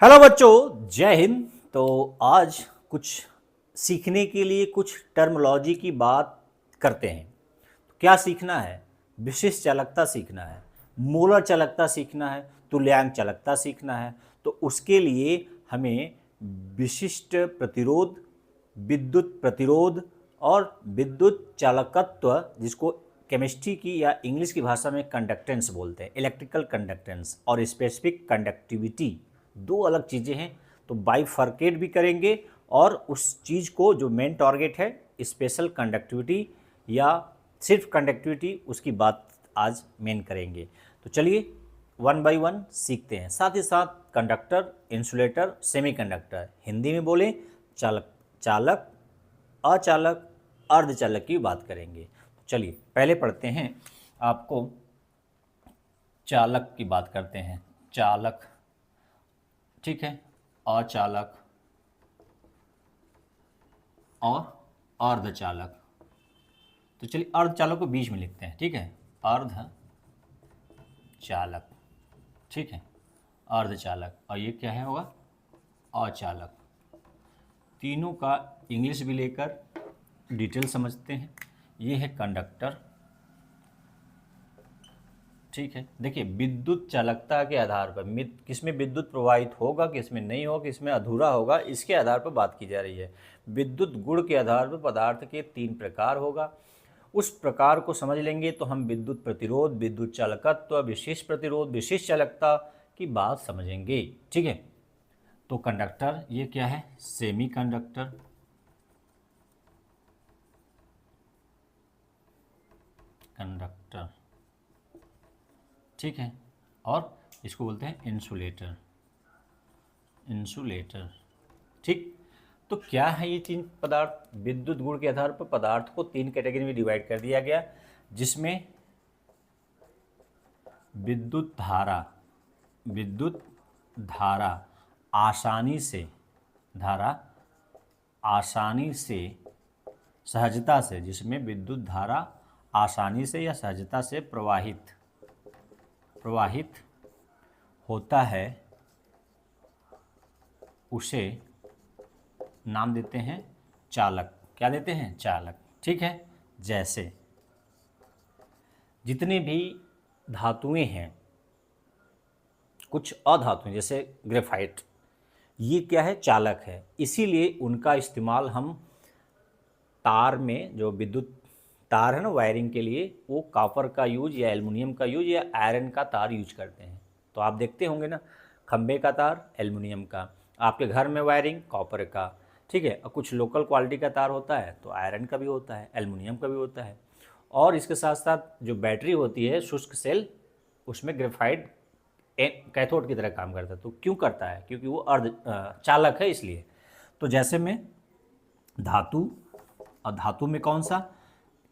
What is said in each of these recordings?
Hello बच्चों, जय हिंद। तो आज कुछ सीखने के लिए कुछ टर्मोलॉजी की बात करते हैं। तो क्या सीखना है? विशिष्ट चालकता सीखना है, मोलर चालकता सीखना है, तुल्यांक चालकता सीखना है। तो उसके लिए हमें विशिष्ट प्रतिरोध, विद्युत प्रतिरोध और विद्युत चालकत्व, जिसको केमिस्ट्री की या इंग्लिश की भाषा में कंडक्टेंस बोलते हैं, इलेक्ट्रिकल कंडक्टेंस और स्पेसिफिक कंडक्टिविटी, दो अलग चीज़ें हैं। तो बाइफर्केट भी करेंगे और उस चीज़ को जो मेन टारगेट है स्पेशल कंडक्टिविटी या सिर्फ कंडक्टिविटी, उसकी बात आज मेन करेंगे। तो चलिए वन बाय वन सीखते हैं। साथ ही साथ कंडक्टर, इंसुलेटर, सेमीकंडक्टर, हिंदी में बोलें चालक, चालक, अचालक, अर्धचालक की बात करेंगे। चलिए पहले पढ़ते हैं, आपको चालक की बात करते हैं। चालक, ठीक है, अचालक और अर्धचालक। तो चलिए अर्धचालक को बीच में लिखते हैं, ठीक है, अर्धचालक, ठीक है, अर्धचालक। और ये क्या है होगा? अचालक। तीनों का इंग्लिश भी लेकर डिटेल समझते हैं। ये है कंडक्टर, ठीक है। देखिए विद्युत चालकता के आधार पर किसमें विद्युत प्रवाहित होगा, किसमें नहीं होगा, किसमें अधूरा होगा, इसके आधार पर बात की जा रही है। विद्युत गुण के आधार पर पदार्थ के 3 प्रकार होगा। उस प्रकार को समझ लेंगे तो हम विद्युत प्रतिरोध, विद्युत चालकत्व, विशिष्ट प्रतिरोध, विशिष्ट चालकता की बात समझेंगे, ठीक है। तो कंडक्टर, ये क्या है? सेमी कंडक्टर, कंडक्टर, ठीक है। और इसको बोलते हैं इंसुलेटर, इंसुलेटर, ठीक। तो क्या है ये 3 पदार्थ? विद्युत गुण के आधार पर पदार्थ को 3 कैटेगरी में डिवाइड कर दिया गया, जिसमें विद्युत धारा, विद्युत धारा आसानी से, धारा आसानी से, सहजता से, जिसमें विद्युत धारा आसानी से या सहजता से प्रवाहित होता है, उसे नाम देते हैं चालक। क्या देते हैं? चालक, ठीक है। जैसे जितनी भी धातुएं हैं, कुछ अधातुएं जैसे ग्रेफाइट, ये क्या है? चालक है। इसीलिए उनका इस्तेमाल हम तार में, जो विद्युत तार है ना वायरिंग के लिए, वो कॉपर का यूज या एल्युमिनियम का यूज या आयरन का तार यूज करते हैं। तो आप देखते होंगे ना, खंबे का तार एल्युमिनियम का, आपके घर में वायरिंग कॉपर का, ठीक है। और कुछ लोकल क्वालिटी का तार होता है तो आयरन का भी होता है, एल्युमिनियम का भी होता है। और इसके साथ साथ जो बैटरी होती है, शुष्क सेल, उसमें ग्रेफाइट कैथोड की तरह काम करता है। तो क्यों करता है? क्योंकि वो अर्ध चालक है, इसलिए। तो जैसे में धातु, और धातु में कौन सा?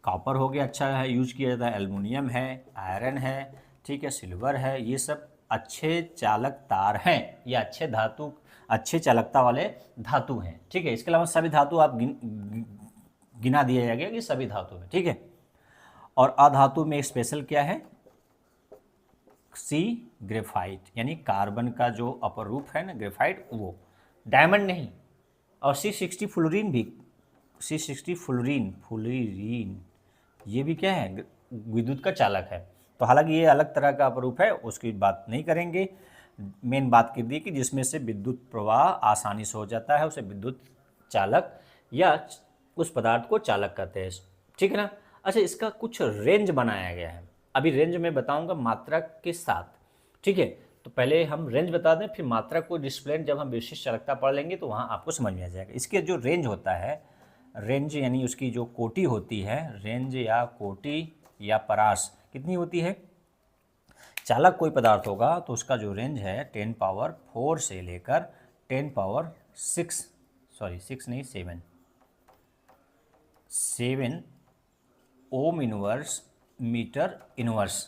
कॉपर हो गया, अच्छा है, यूज किया जाता है। एल्युमिनियम है, आयरन है, ठीक है, सिल्वर है, ये सब अच्छे चालक तार हैं या अच्छे धातु, अच्छे चालकता वाले धातु हैं, ठीक है। इसके अलावा सभी धातु आप गिना दिया जाएगा कि सभी धातु हैं, ठीक है। और अधातु में स्पेशल क्या है? सी ग्रेफाइट, यानी कार्बन का जो अपर रूप है ना ग्रेफाइट, वो डायमंड नहीं। और C60 फ्लोरीन भी, C60 फ्लोरीन, फ्लोरीन ये भी क्या है? विद्युत का चालक है। तो हालांकि ये अलग तरह का अपरूप है, उसकी बात नहीं करेंगे। मेन बात कर दी कि जिसमें से विद्युत प्रवाह आसानी से हो जाता है, उसे विद्युत चालक या उस पदार्थ को चालक कहते हैं, ठीक है ना। अच्छा, इसका कुछ रेंज बनाया गया है, अभी रेंज में बताऊंगा मात्रा के साथ, ठीक है। तो पहले हम रेंज बता दें, फिर मात्रा को डिस्प्लेन जब हम विशिष्ट चालकता पढ़ लेंगे तो वहाँ आपको समझ में आ जाएगा। इसके जो रेंज होता है, रेंज यानी उसकी जो कोटि होती है, रेंज या कोटि या परास कितनी होती है? चालक कोई पदार्थ होगा तो उसका जो रेंज है 10 पावर 4 से लेकर 10 पावर 6, सॉरी 6 नहीं 7 ओम इनवर्स मीटर इनवर्स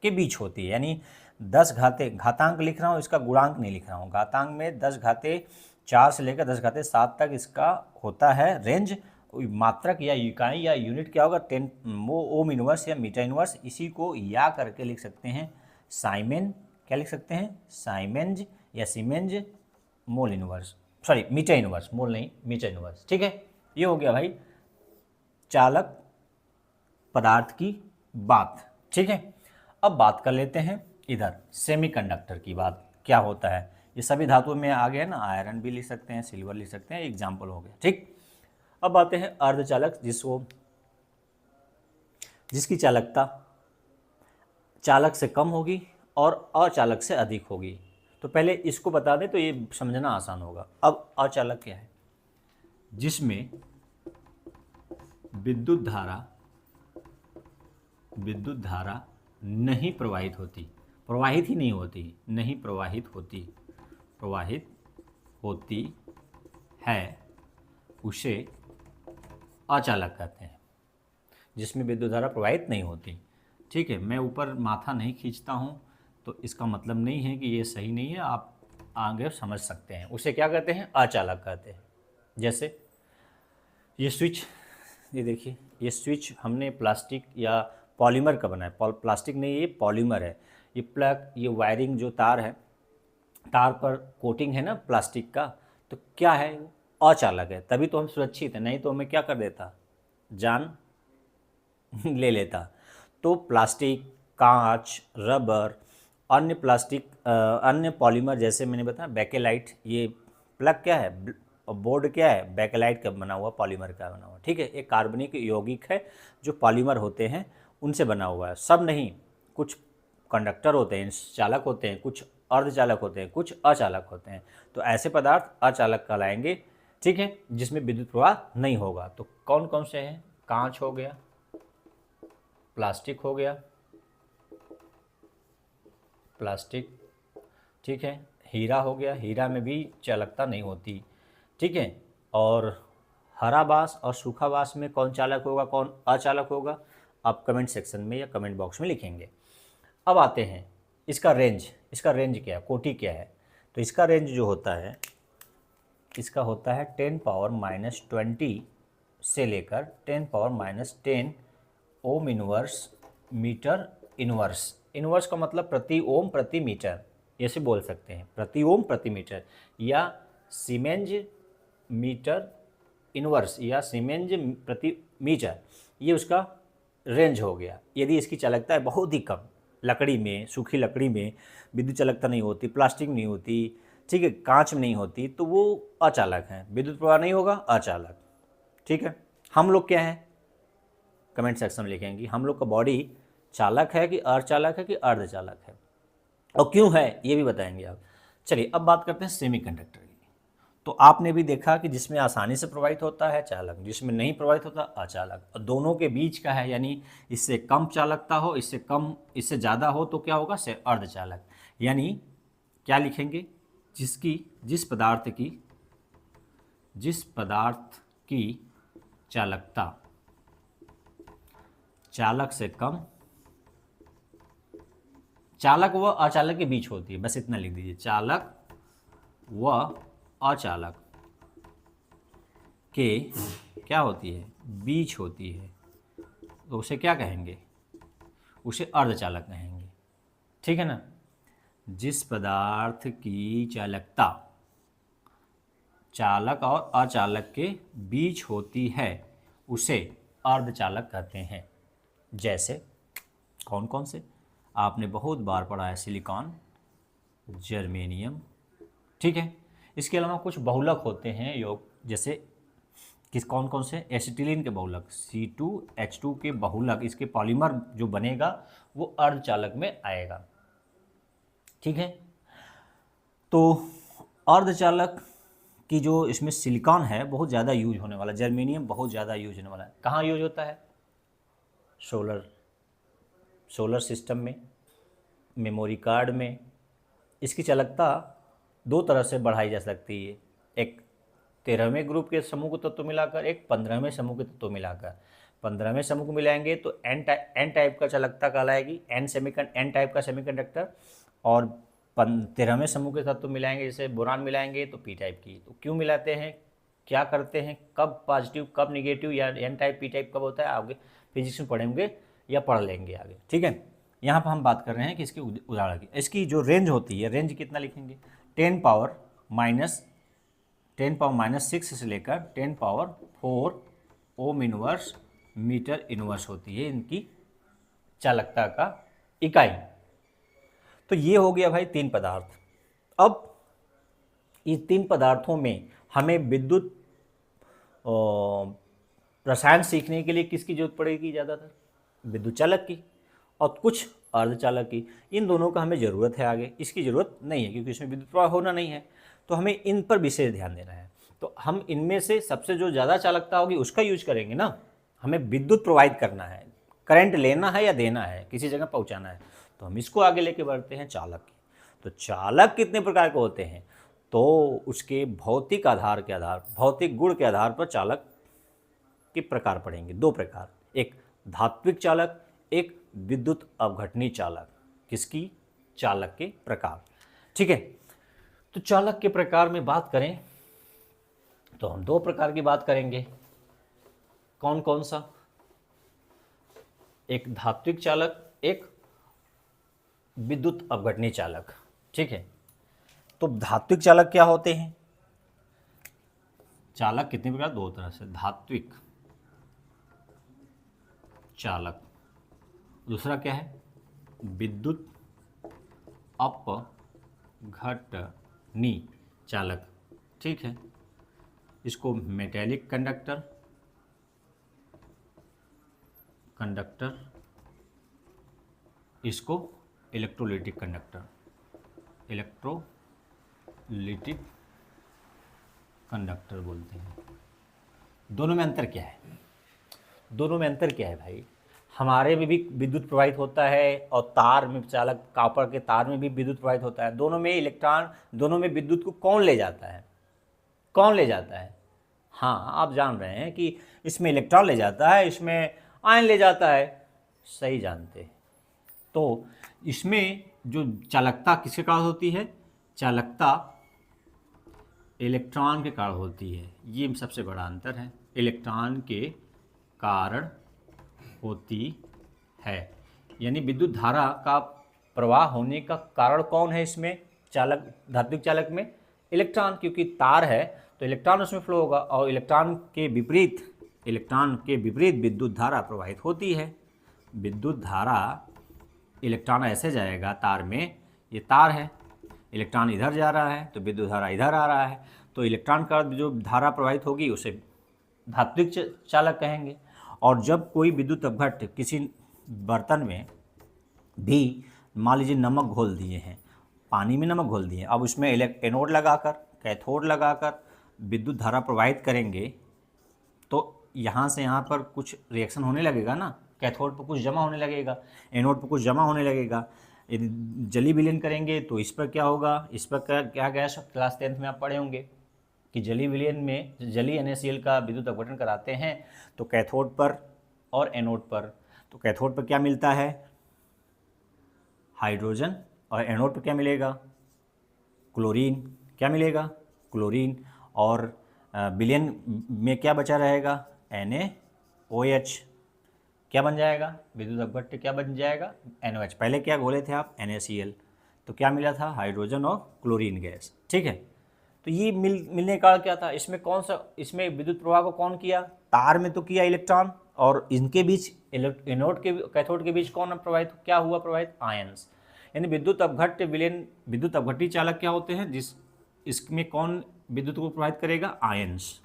के बीच होती है। यानी 10 घाते, घातांक लिख रहा हूँ, इसका गुणांक नहीं लिख रहा हूँ। घातांक में 10 घाते 4 से लेकर 10 घाते 7 तक इसका होता है रेंज। मात्रक या इकाई या यूनिट क्या होगा? 10 वो ओम इनवर्स या मीटर इनवर्स। इसी को या करके लिख सकते हैं साइमेन, क्या लिख सकते हैं? साइमेंज या siemens mole inverse, sorry meter inverse, mole नहीं मीटर इनवर्स। ठीक है, ये हो गया भाई चालक पदार्थ की बात। ठीक है, अब बात कर लेते हैं इधर सेमीकंडक्टर की बात, क्या होता है। ये सभी धातुओं में आ गया ना, आयरन भी लिख सकते हैं, सिल्वर लिख सकते हैं, एग्जाम्पल हो गया। ठीक, अब आते हैं अर्धचालक, जिसकी चालकता चालक से कम होगी और अचालक से अधिक होगी। तो पहले इसको बता दें तो ये समझना आसान होगा। अब अचालक क्या है? जिसमें विद्युत धारा नहीं प्रवाहित होती, प्रवाहित ही नहीं होती, नहीं प्रवाहित होती है, उसे अचालक कहते हैं। जिसमें विद्युत धारा प्रवाहित नहीं होती। ठीक है, मैं ऊपर माथा नहीं खींचता हूँ तो इसका मतलब नहीं है कि ये सही नहीं है, आप आगे समझ सकते हैं। उसे क्या कहते हैं? अचालक कहते हैं। जैसे ये स्विच, ये देखिए, ये स्विच हमने प्लास्टिक या पॉलीमर का बनाया, प्लास्टिक नहीं, ये पॉलीमर है। ये प्लग, ये वायरिंग जो तार है, तार पर कोटिंग है ना प्लास्टिक का, तो क्या है? अचालक है, तभी तो हम सुरक्षित हैं, नहीं तो हमें क्या कर देता, जान ले लेता। तो प्लास्टिक, कांच, रबर, अन्य प्लास्टिक, अन्य पॉलीमर, जैसे मैंने बताया बेकेलाइट, ये प्लग क्या है, बोर्ड क्या है, बेकेलाइट का बना हुआ, पॉलीमर का बना हुआ। ठीक है, एक कार्बनिक यौगिक है जो पॉलीमर होते हैं उनसे बना हुआ है। सब नहीं, कुछ कंडक्टर होते हैं, चालक होते हैं, कुछ अर्धचालक होते हैं, कुछ अचालक होते हैं। तो ऐसे पदार्थ अचालक कहलाएंगे। ठीक है, जिसमें विद्युत प्रवाह नहीं होगा। तो कौन कौन से हैं? कांच हो गया, प्लास्टिक हो गया, प्लास्टिक, ठीक है, हीरा हो गया, हीरा में भी चालकता नहीं होती। ठीक है, और हरा बांस और सूखा बांस में कौन चालक होगा, कौन अचालक होगा, आप कमेंट सेक्शन में या कमेंट बॉक्स में लिखेंगे। अब आते हैं इसका रेंज क्या है, कोटि क्या है। तो इसका रेंज जो होता है, इसका होता है 10⁻⁻20 से लेकर 10⁻⁻10 ohm inverse meter inverse. Inverse का मतलब प्रति ओम प्रति मीटर, ऐसे बोल सकते हैं, प्रति ओम प्रति मीटर, या सीमेंज मीटर इनवर्स, या सीमेंज प्रति मीटर, ये उसका रेंज हो गया। यदि इसकी चालकता है बहुत ही कम, लकड़ी में, सूखी लकड़ी में विद्युत चालकता नहीं होती, प्लास्टिक में नहीं होती, ठीक है, कांच में नहीं होती, तो वो अचालक है, विद्युत प्रवाह नहीं होगा, अचालक। ठीक है, हम लोग क्या हैं, कमेंट सेक्शन में लिखेंगे हम लोग का बॉडी चालक है कि अर्धचालक है कि अर्धचालक है, और क्यों है ये भी बताएंगे आप। चलिए अब बात करते हैं सेमीकंडक्टर की। तो आपने भी देखा कि जिसमें आसानी से प्रवाहित होता है चालक, जिसमें नहीं प्रवाहित होता अचालक, और दोनों के बीच का है, यानी इससे कम चालकता हो, इससे कम, इससे ज़्यादा हो तो क्या होगा, से अर्धचालक। यानी क्या लिखेंगे, जिस पदार्थ की चालकता चालक से कम, चालक व अचालक के बीच होती है, बस इतना लिख दीजिए, चालक व अचालक के क्या होती है, बीच होती है, तो उसे क्या कहेंगे, उसे अर्धचालक कहेंगे। ठीक है ना, जिस पदार्थ की चालकता चालक और अचालक के बीच होती है उसे अर्धचालक कहते हैं। जैसे कौन कौन से, आपने बहुत बार पढ़ा है, सिलिकॉन, जर्मेनियम। ठीक है, इसके अलावा कुछ बहुलक होते हैं योग, जैसे कौन कौन से, एसिटिलीन के बहुलक, C2H2 के बहुलक, इसके पॉलीमर जो बनेगा वो अर्धचालक में आएगा। ठीक है, तो अर्धचालक की जो इसमें सिलिकॉन है बहुत ज़्यादा यूज होने वाला, जर्मेनियम बहुत ज़्यादा यूज होने वाला है। कहाँ यूज होता है? सोलर सिस्टम में, मेमोरी कार्ड में। इसकी चालकता दो तरह से बढ़ाई जा सकती है, एक 13वें ग्रुप के समूह को तत्व मिलाकर, एक 15वें समूह के तत्व मिलाकर। 15वें समूह को मिलाएंगे तो एन टाइप का चालकता कहलाएगी, एन टाइप का सेमीकंडक्टर, और 13वें समूह के तत्व मिलाएंगे, जैसे बोरान मिलाएंगे तो पी टाइप की। तो क्यों मिलाते हैं, क्या करते हैं, कब पॉजिटिव कब निगेटिव, या एन टाइप पी टाइप कब होता है, आगे फिजिक्स में पढ़ेंगे या पढ़ लेंगे आगे। ठीक है, यहाँ पर हम बात कर रहे हैं कि इसके उदाहरण की, इसकी जो रेंज होती है, रेंज कितना लिखेंगे, 10⁻⁻ माइनस 10⁻⁶ से लेकर 10⁴ ओम इनवर्स मीटर इनवर्स होती है इनकी चालकता का इकाई। तो ये हो गया भाई 3 पदार्थ। अब इन 3 पदार्थों में हमें विद्युत रसायन सीखने के लिए किसकी जरूरत पड़ेगी ज़्यादातर? विद्युत चालक की और कुछ अर्धचालक की। इन दोनों का हमें ज़रूरत है, आगे इसकी ज़रूरत नहीं है क्योंकि इसमें विद्युत प्रवाह होना नहीं है। तो हमें इन पर विशेष ध्यान देना है। तो हम इनमें से सबसे जो ज़्यादा चालकता होगी उसका यूज करेंगे ना। हमें विद्युत प्रोवाइड करना है, करंट लेना है या देना है, किसी जगह पहुँचाना है, तो हम इसको आगे लेके बढ़ते हैं चालक की। तो चालक कितने प्रकार के होते हैं? तो उसके भौतिक गुण के आधार पर चालक के प्रकार पढ़ेंगे। 2 प्रकार, एक धात्विक चालक, एक विद्युत अवघटनी चालक। किसकी? चालक के प्रकार। ठीक है, तो चालक के प्रकार में बात करें तो हम 2 प्रकार की बात करेंगे। कौन कौन सा? एक धात्विक चालक, एक विद्युत अवघटनी चालक। ठीक है, तो धात्विक चालक क्या होते हैं? चालक कितने प्रकार? 2 तरह से, धात्विक चालक, दूसरा क्या है? विद्युत अपघटनी चालक। ठीक है, इसको मेटेलिक कंडक्टर, इसको इलेक्ट्रोलिटिक कंडक्टर बोलते हैं। दोनों में अंतर क्या है? भाई? हमारे में भी विद्युत प्रवाहित होता है और तार में, चालक कॉपर के तार में भी विद्युत प्रवाहित होता है। दोनों में इलेक्ट्रॉन, दोनों में विद्युत को कौन ले जाता है? हाँ, आप जान रहे हैं कि इसमें इलेक्ट्रॉन ले जाता है, इसमें आयन ले जाता है। सही जानते हैं। तो इसमें जो चालकता किसके कारण होती है? चालकता इलेक्ट्रॉन के कारण होती है। ये सबसे बड़ा अंतर है, इलेक्ट्रॉन के कारण होती है। यानी विद्युत धारा का प्रवाह होने का कारण कौन है इसमें? चालक, धात्विक चालक में इलेक्ट्रॉन, क्योंकि तार है तो इलेक्ट्रॉन उसमें फ्लो होगा और इलेक्ट्रॉन के विपरीत विद्युत धारा प्रवाहित होती है। विद्युत धारा, इलेक्ट्रॉन ऐसे जाएगा तार में, ये तार है, इलेक्ट्रॉन इधर जा रहा है तो विद्युत धारा इधर आ रहा है, तो इलेक्ट्रॉन का जो धारा प्रवाहित होगी उसे धात्विक चालक कहेंगे। और जब कोई विद्युत अपघट किसी बर्तन में भी, मान लीजिए नमक घोल दिए हैं, पानी में नमक घोल दिए, अब उसमें एनोड लगाकर, कैथोड लगाकर विद्युत धारा प्रवाहित करेंगे तो यहाँ से यहाँ पर कुछ रिएक्शन होने लगेगा ना, कैथोड पर कुछ जमा होने लगेगा, एनोड पर कुछ जमा होने लगेगा। यदि जली विलीन करेंगे तो इस पर क्या होगा? इस पर क्या गैस, क्लास 10th में आप पढ़े होंगे कि जली विलीन में जली NaCl का विद्युत अपघटन कराते हैं तो कैथोड पर और एनोड पर, तो कैथोड पर क्या मिलता है? हाइड्रोजन, और एनोड पर क्या मिलेगा? क्लोरीन। क्या मिलेगा? क्लोरीन। और विलयन में क्या बचा रहेगा? NaOH। क्या बन जाएगा? विद्युत अपघट्य क्या बन जाएगा? NOH। पहले क्या घोले थे आप? NaCl। तो क्या मिला था? हाइड्रोजन और क्लोरीन गैस। ठीक है, तो ये मिलने का क्या था? इसमें कौन सा, इसमें विद्युत प्रवाह को कौन किया? तार में तो किया इलेक्ट्रॉन, और इनके बीच एनोड के कैथोड के बीच कौन प्रवाहित, क्या हुआ प्रवाहित? आयंस। यानी विद्युत अपघट्य विलयन, विद्युत अपघट्य चालक क्या होते हैं? इसमें कौन विद्युत को प्रवाहित करेगा? आयंस।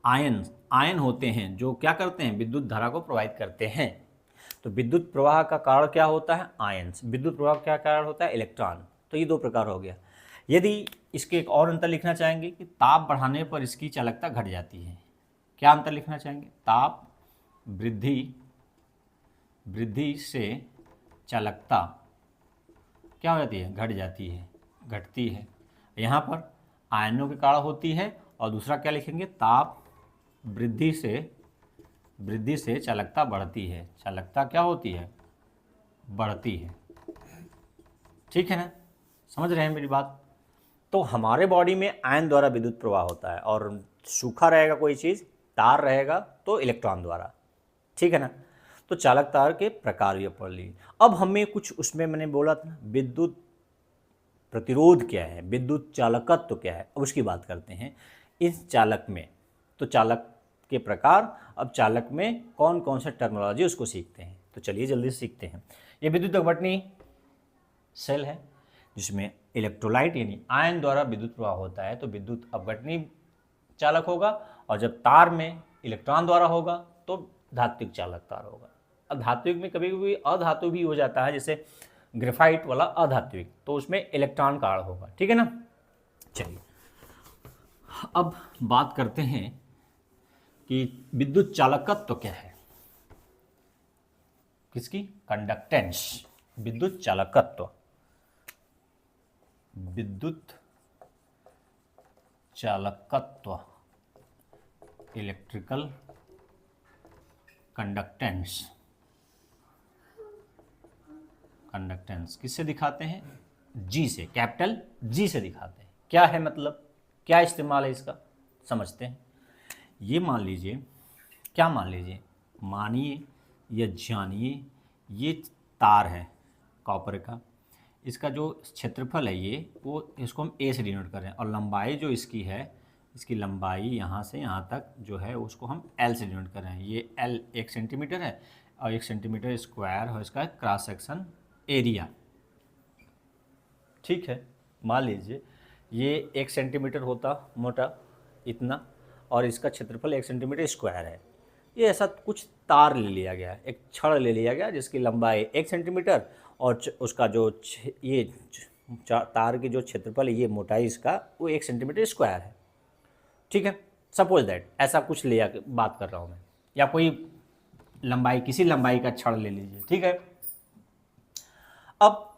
आयन होते हैं जो क्या करते हैं? विद्युत धारा को प्रवाहित करते हैं। तो विद्युत प्रवाह का कारण क्या होता है? आयंस। विद्युत प्रवाह का क्या कारण होता है? इलेक्ट्रॉन। तो ये 2 प्रकार हो गया। यदि इसके एक और अंतर लिखना चाहेंगे कि ताप बढ़ाने पर इसकी चालकता घट जाती है। क्या अंतर लिखना चाहेंगे? ताप वृद्धि से चालकता क्या हो जाती है? घट जाती है, घटती है। यहाँ पर आयनों के कारण होती है, और दूसरा क्या लिखेंगे? ताप वृद्धि से चालकता बढ़ती है। चालकता क्या होती है? बढ़ती है। ठीक है ना, समझ रहे हैं मेरी बात? तो हमारे बॉडी में आयन द्वारा विद्युत प्रवाह होता है, और सूखा रहेगा कोई चीज़, तार रहेगा तो इलेक्ट्रॉन द्वारा। ठीक है ना, तो चालक तार के प्रकार भी पढ़ लिए। अब हमें कुछ उसमें मैंने बोला था विद्युत प्रतिरोध क्या है, विद्युत चालकत्व क्या है, अब उसकी बात करते हैं। इस चालक में तो चालक के प्रकार, अब चालक में कौन कौन सा टर्मिनोलॉजी उसको सीखते हैं। तो चलिए जल्दी से सीखते हैं। ये विद्युत अपघटनी सेल है जिसमें इलेक्ट्रोलाइट यानी आयन द्वारा विद्युत प्रवाह होता है, तो विद्युत अपघटनी चालक होगा। और जब तार में इलेक्ट्रॉन द्वारा होगा तो धात्विक चालक तार होगा। अब धात्विक में कभी कभी अधातु भी हो जाता है, जैसे ग्रेफाइट वाला अधात्विक, तो उसमें इलेक्ट्रॉन काल होगा। ठीक है ना। चलिए अब बात करते हैं कि विद्युत चालकत्व तो क्या है, किसकी, कंडक्टेंस। विद्युत चालकत्व, विद्युत चालकत्व, इलेक्ट्रिकल कंडक्टेंस। कंडक्टेंस किससे दिखाते हैं, जी से, कैपिटल जी से दिखाते हैं। क्या है मतलब, क्या इस्तेमाल है इसका, समझते हैं। ये मान लीजिए, क्या मान लीजिए, मानिए या जानिए ये तार है कॉपर का, इसका जो क्षेत्रफल है ये, वो इसको हम ए से डिनोट कर रहे हैं, और लंबाई जो इसकी है, इसकी लंबाई यहाँ से यहाँ तक जो है उसको हम एल से डिनोट कर रहे हैं। ये एल 1 सेंटीमीटर है और 1 सेंटीमीटर स्क्वायर है इसका क्रॉस सेक्शन एरिया। ठीक है, मान लीजिए ये 1 सेंटीमीटर होता मोटा इतना, और इसका क्षेत्रफल 1 सेंटीमीटर स्क्वायर है। ये ऐसा कुछ तार ले लिया गया, एक छड़ ले लिया गया जिसकी लंबाई 1 सेंटीमीटर और उसका जो ये तार की जो क्षेत्रफल है, ये मोटाई इसका वो 1 सेंटीमीटर स्क्वायर है। ठीक है, सपोज दैट ऐसा कुछ लिया बात कर रहा हूँ मैं, या कोई लंबाई, किसी लंबाई का छड़ ले लीजिए। ठीक है, अब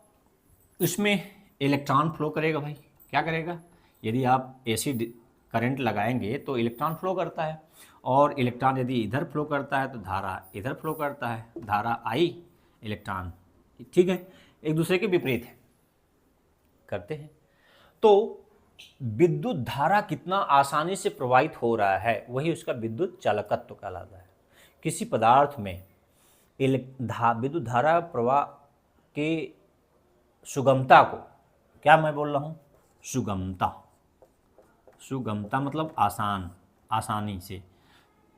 इसमें इलेक्ट्रॉन फ्लो करेगा भाई, क्या करेगा, यदि आप एसी करंट लगाएंगे तो इलेक्ट्रॉन फ्लो करता है, और इलेक्ट्रॉन यदि इधर फ्लो करता है तो धारा इधर फ्लो करता है, धारा आई इलेक्ट्रॉन, ठीक है, एक दूसरे के विपरीत है करते हैं। तो विद्युत धारा कितना आसानी से प्रवाहित हो रहा है, वही उसका विद्युत चालकत्व कहलाता है। किसी पदार्थ में विद्युत धारा प्रवाह के सुगमता को, क्या मैं बोल रहा हूँ, सुगमता, सुगमता मतलब आसान, आसानी से,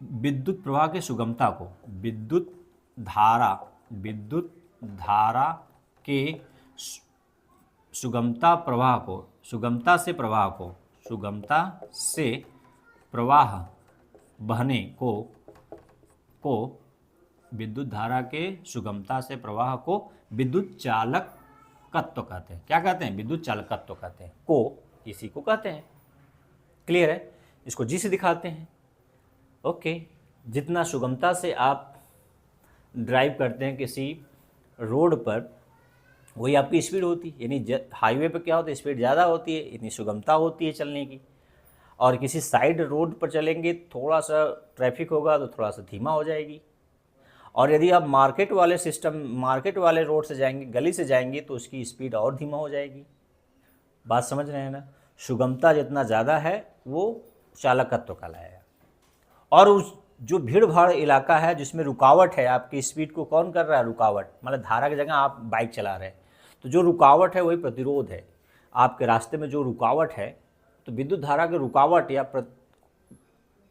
विद्युत प्रवाह के सुगमता को, विद्युत धारा के सुगमता प्रवाह को, सुगमता से प्रवाह को, सुगमता से प्रवाह बहने को विद्युत धारा के सुगमता से प्रवाह को विद्युत चालकत्व कहते हैं। क्या कहते हैं, विद्युत चालकत्व कहते हैं, को इसी को कहते हैं। क्लियर है, इसको जी से दिखाते हैं। ओके, जितना सुगमता से आप ड्राइव करते हैं किसी रोड पर, वही आपकी स्पीड होती है, यानी हाईवे पर क्या होता है, स्पीड ज़्यादा होती है, इतनी सुगमता होती है चलने की। और किसी साइड रोड पर चलेंगे, थोड़ा सा ट्रैफिक होगा तो थोड़ा सा धीमा हो जाएगी। और यदि आप मार्केट वाले रोड से जाएंगे, गली से जाएंगे, तो उसकी स्पीड और धीमा हो जाएगी। बात समझ रहे हैं ना, सुगमता जितना ज़्यादा है वो चालकत्व कहलाएगा। और उस जो भीड़ भाड़ इलाका है जिसमें रुकावट है, आपकी स्पीड को कौन कर रहा है, रुकावट, मतलब धारा की जगह आप बाइक चला रहे हैं, तो जो रुकावट है वही प्रतिरोध है। आपके रास्ते में जो रुकावट है, तो विद्युत धारा की रुकावट या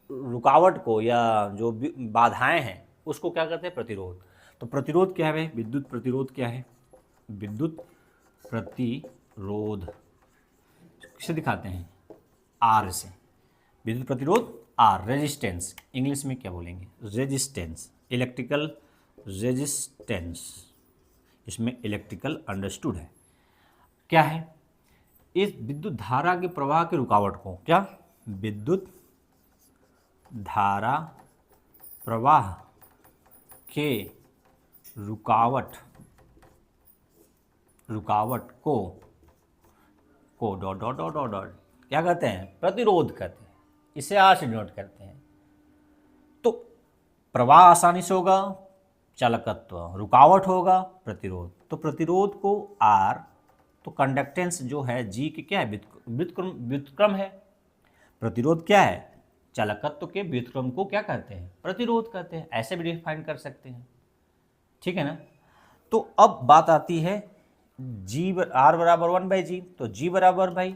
रुकावट को, या जो बाधाएं हैं उसको क्या कहते हैं, प्रतिरोध। तो प्रतिरोध क्या है, विद्युत प्रतिरोध क्या है, विद्युत प्रतिरोध किसे दिखाते हैं, आर से, विद्युत प्रतिरोध आर, रेजिस्टेंस, इंग्लिश में क्या बोलेंगे, रेजिस्टेंस, इलेक्ट्रिकल रेजिस्टेंस, इसमें इलेक्ट्रिकल अंडरस्टूड है। क्या है, इस विद्युत धारा के प्रवाह की रुकावट को, क्या, विद्युत धारा प्रवाह के रुकावट co dot dot dot dot dot क्या कहते हैं, प्रतिरोध कहते हैं, इसे आर से डिनोट करते हैं। तो प्रवाह आसानी से होगा, चालकत्व, रुकावट होगा, प्रतिरोध। तो प्रतिरोध को आर, तो कंडक्टेंस जो है जी की क्या है, व्युत्क्रम है। प्रतिरोध क्या है, चालकत्व के व्युत्क्रम को क्या कहते हैं, प्रतिरोध कहते हैं। ऐसे भी डिफाइन कर सकते हैं, ठीक है ना। तो अब बात आती है आर बराबर 1/g, तो जी बराबर भाई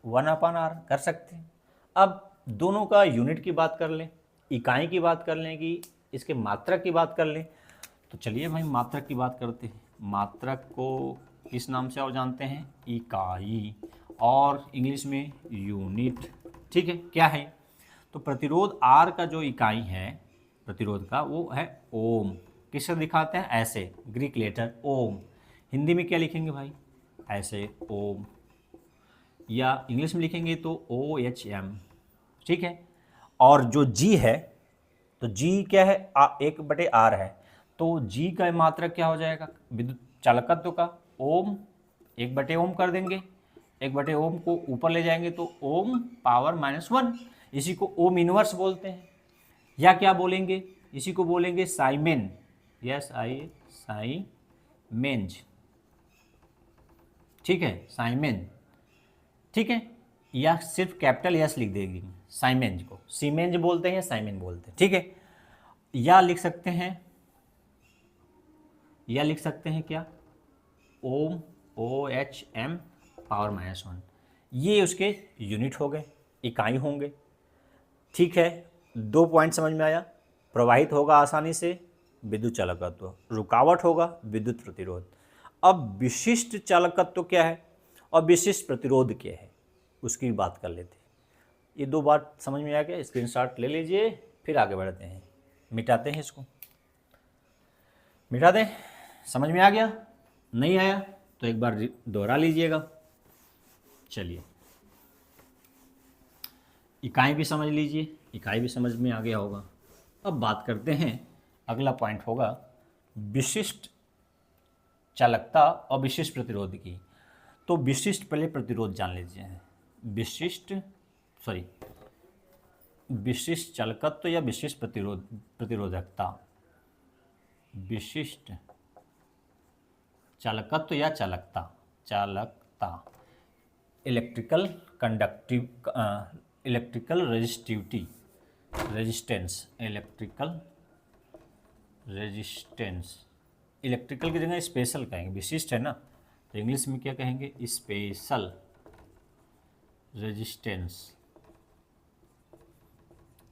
1/r कर सकते हैं। अब दोनों का यूनिट की बात कर लें, इकाई की बात कर लें कि इसके मात्रक की बात कर लें, तो चलिए भाई मात्रक की बात करते हैं। मात्रक को किस नाम से और जानते हैं? इकाई, और इंग्लिश में यूनिट। ठीक है, क्या है? तो प्रतिरोध R का जो इकाई है प्रतिरोध का वो है ओम। किससे दिखाते हैं? ऐसे, ग्रीक लेटर ओम। हिंदी में क्या लिखेंगे भाई? ऐसे ओम, या इंग्लिश में लिखेंगे तो OHM। ठीक है, और जो G है, तो G क्या है? 1/R है, तो G का मात्रक क्या हो जाएगा विद्युत चालकत्व का? ओम, 1/ओम कर देंगे, 1/ओम को ऊपर ले जाएंगे तो ओम पावर -1, इसी को ओम इनवर्स बोलते हैं। या क्या बोलेंगे? इसी को बोलेंगे साइमेन, यस आई साइमेंज। ठीक है, साइमेन। ठीक है, या सिर्फ कैपिटल यस लिख देगी, साइमेंज को सीमेंज बोलते हैं या साइमेन बोलते हैं। ठीक है, या लिख सकते हैं क्या? ओम OHM पावर -1, ये उसके यूनिट हो गए, इकाई होंगे। ठीक है, 2 पॉइंट समझ में आया। प्रवाहित होगा आसानी से विद्युत चालकत्व, रुकावट होगा विद्युत प्रतिरोध। अब विशिष्ट चालकत्व क्या है और विशिष्ट प्रतिरोध क्या है, उसकी बात कर लेते हैं। ये 2 बात समझ में आ गया, स्क्रीनशॉट ले लीजिए, फिर आगे बढ़ते हैं। मिटाते हैं इसको, मिटा दें। समझ में आ गया? नहीं आया तो एक बार दोहरा लीजिएगा। चलिए, इकाई भी समझ लीजिए, इकाई भी समझ में आ गया होगा। अब बात करते हैं, अगला पॉइंट होगा विशिष्ट चालकता और विशिष्ट प्रतिरोध की। तो विशिष्ट पहले प्रतिरोध जान लीजिए। विशिष्ट चालकत्व या विशिष्ट प्रतिरोधकता। विशिष्ट चालकत्व या चालकता, इलेक्ट्रिकल इलेक्ट्रिकल की जगह स्पेशल कहेंगे, विशिष्ट है ना, तो इंग्लिश में क्या कहेंगे? स्पेशल रेजिस्टेंस,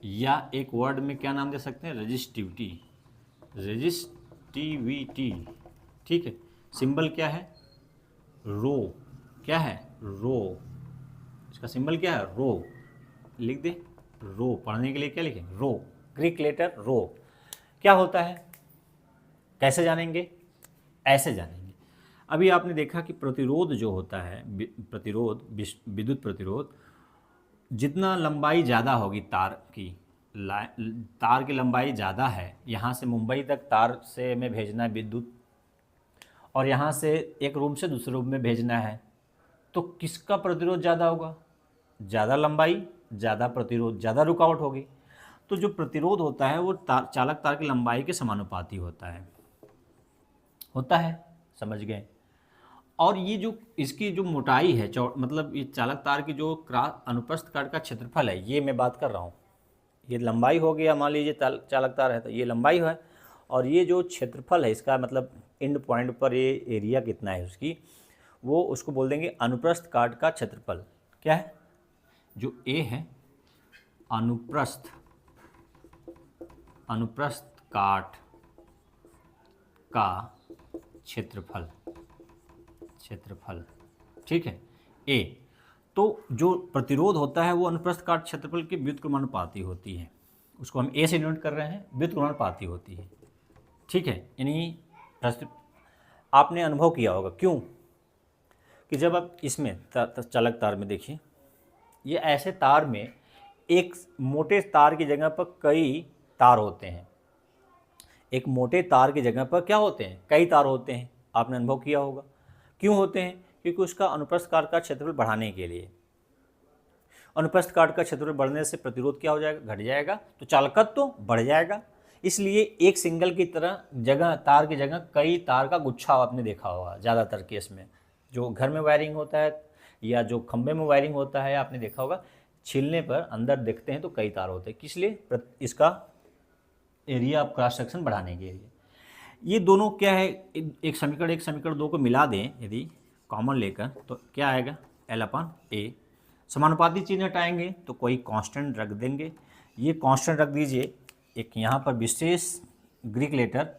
या एक वर्ड में क्या नाम दे सकते हैं? रेजिस्टिविटी। ठीक है, सिंबल क्या है? रो। क्या है? रो। इसका सिंबल क्या है? रो। लिख दे, रो। पढ़ने के लिए क्या लिखें? रो, ग्रीक लेटर रो। क्या होता है, कैसे जानेंगे? ऐसे जानेंगे। अभी आपने देखा कि प्रतिरोध जो होता है, विद्युत प्रतिरोध, जितना लंबाई ज़्यादा होगी तार की लंबाई ज़्यादा है, यहाँ से मुंबई तक तार से हमें भेजना है विद्युत, और यहाँ से एक रूम से दूसरे रूम में भेजना है, तो किसका प्रतिरोध ज़्यादा होगा? ज़्यादा लंबाई, ज़्यादा प्रतिरोध, ज़्यादा रुकावट होगी। तो जो प्रतिरोध होता है वो चालक तार की लंबाई के समानुपाती होता है। समझ गए? और ये जो इसकी जो मोटाई है, मतलब ये चालक तार की जो अनुप्रस्थ काट का क्षेत्रफल है, ये मैं बात कर रहा हूँ। ये लंबाई हो गया, मान लीजिए चालक तार है तो ये लंबाई है, और ये जो क्षेत्रफल है इसका, मतलब एंड पॉइंट पर ये एरिया कितना है उसकी, वो उसको बोल देंगे अनुप्रस्थ काट का क्षेत्रफल। क्या है? जो ए है अनुप्रस्थ काट का क्षेत्रफल। ठीक है, ए। तो जो प्रतिरोध होता है वो अनुप्रस्थ काट क्षेत्रफल के व्युत्क्रमानुपाती होती है, उसको हम ए से डिनोट कर रहे हैं, व्युत्क्रमानुपाती होती है। ठीक है, यानी आपने अनुभव किया होगा। क्यों? कि जब आप इसमें चालक तार में देखिए, ये ऐसे तार में एक मोटे तार की जगह पर कई तार होते हैं। एक मोटे तार की जगह पर क्या होते हैं? कई तार होते हैं। आपने अनुभव किया होगा। क्यों होते हैं? क्योंकि उसका अनुप्रस्थ काट का क्षेत्रफल बढ़ाने के लिए। अनुप्रस्थ काट का क्षेत्रफल बढ़ने से प्रतिरोध क्या हो जाएगा? घट जाएगा, तो चालकत्व तो बढ़ जाएगा। इसलिए एक सिंगल की तरह जगह, तार की जगह कई तार का गुच्छा आपने देखा होगा ज़्यादातर केस में। जो घर में वायरिंग होता है या जो खंभे में वायरिंग होता है, आपने देखा होगा, छीलने पर अंदर देखते हैं तो कई तार होते हैं। किस लिए? इसका एरिया ऑफ क्रॉस सेक्शन बढ़ाने के लिए। ये दोनों क्या है, एक समीकरण दो को मिला दें यदि कॉमन लेकर तो क्या आएगा, L/A। समानुपाती चिन्ह हटाएंगे तो कोई कांस्टेंट रख देंगे, ये कांस्टेंट रख दीजिए, एक यहाँ पर विशेष ग्रीक लेटर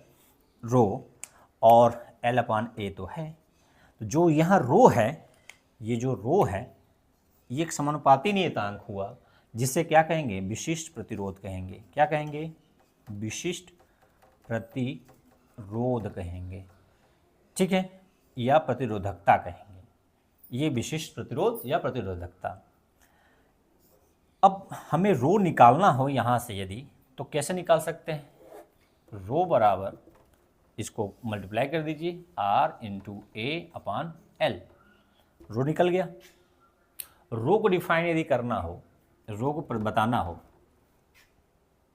रो और L/A तो है। तो जो यहाँ रो है, ये जो रो है ये एक समानुपाती नियतांक हुआ, जिससे क्या कहेंगे, विशिष्ट प्रतिरोध कहेंगे। क्या कहेंगे, विशिष्ट प्रतिरोध कहेंगे, ठीक है, या प्रतिरोधकता कहेंगे। ये विशिष्ट प्रतिरोध या प्रतिरोधकता। अब हमें रो निकालना हो यहाँ से यदि, तो कैसे निकाल सकते हैं, रो बराबर इसको मल्टीप्लाई कर दीजिए R/A/L, रो निकल गया। रो को डिफाइन यदि करना हो, रो को बताना हो,